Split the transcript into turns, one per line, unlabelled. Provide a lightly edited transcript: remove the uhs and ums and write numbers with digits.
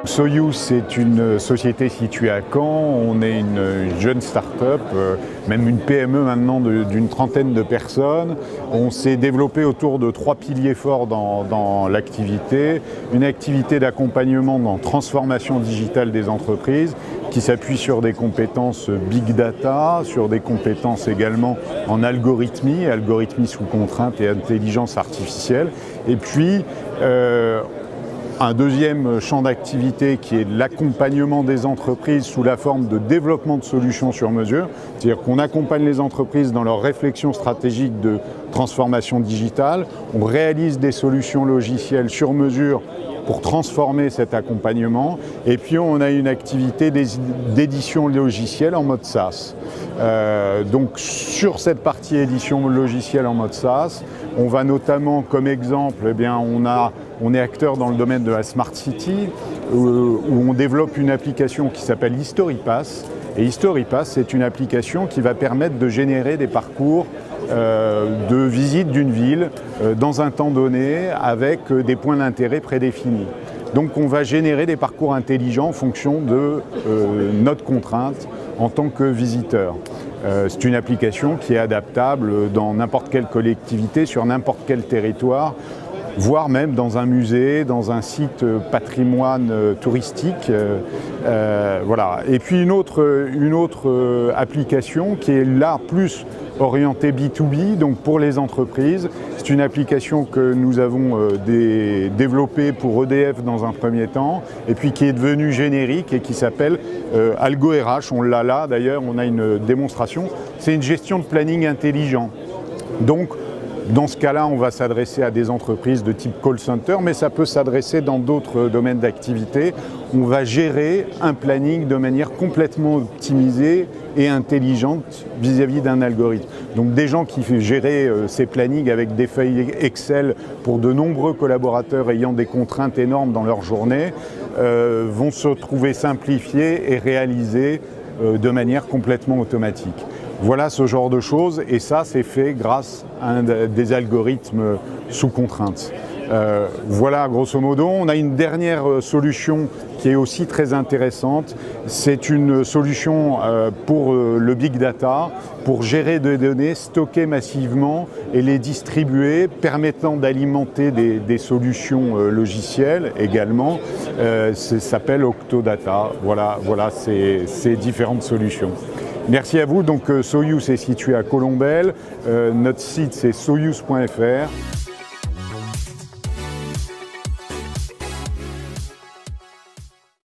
Soyuz, c'est une société située à Caen. On est une jeune start-up, même une PME maintenant d'une trentaine de personnes. On s'est développé autour de 3 piliers forts dans l'activité. Une activité d'accompagnement dans transformation digitale des entreprises qui s'appuie sur des compétences big data, sur des compétences également en algorithmie sous contrainte et intelligence artificielle. Et puis, un deuxième champ d'activité qui est l'accompagnement des entreprises sous la forme de développement de solutions sur mesure. C'est-à-dire qu'on accompagne les entreprises dans leur réflexion stratégique de transformation digitale. On réalise des solutions logicielles sur mesure pour transformer cet accompagnement. Et puis on a une activité d'édition logicielle en mode SaaS. Donc sur cette partie édition logicielle en mode SaaS, on va notamment comme exemple, on est acteur dans le domaine de la Smart City où on développe une application qui s'appelle HistoryPass. Et HistoryPass, c'est une application qui va permettre de générer des parcours de visite d'une ville dans un temps donné avec des points d'intérêt prédéfinis. Donc on va générer des parcours intelligents en fonction de notre contrainte en tant que visiteur. C'est une application qui est adaptable dans n'importe quelle collectivité, sur n'importe quel territoire, voire même dans un musée, dans un site patrimoine touristique. Voilà. Et puis une autre application qui est là plus orientée B2B, donc pour les entreprises. C'est une application que nous avons développée pour EDF dans un premier temps, et puis qui est devenue générique et qui s'appelle Algo RH. On l'a là d'ailleurs, on a une démonstration. C'est une gestion de planning intelligent. Donc, dans ce cas-là, on va s'adresser à des entreprises de type call center, mais ça peut s'adresser dans d'autres domaines d'activité. On va gérer un planning de manière complètement optimisée et intelligente vis-à-vis d'un algorithme. Donc des gens qui géraient ces plannings avec des feuilles Excel pour de nombreux collaborateurs ayant des contraintes énormes dans leur journée vont se trouver simplifiés et réalisés de manière complètement automatique. Voilà ce genre de choses, et ça c'est fait grâce à des algorithmes sous contrainte. Voilà grosso modo. On a une dernière solution qui est aussi très intéressante. C'est une solution pour le big data, pour gérer des données stockées massivement et les distribuer, permettant d'alimenter des solutions logicielles également. Ça s'appelle Octodata. Voilà ces différentes solutions. Merci à vous. Donc Soyuz est situé à Colombelles. Notre site c'est soyuz.fr.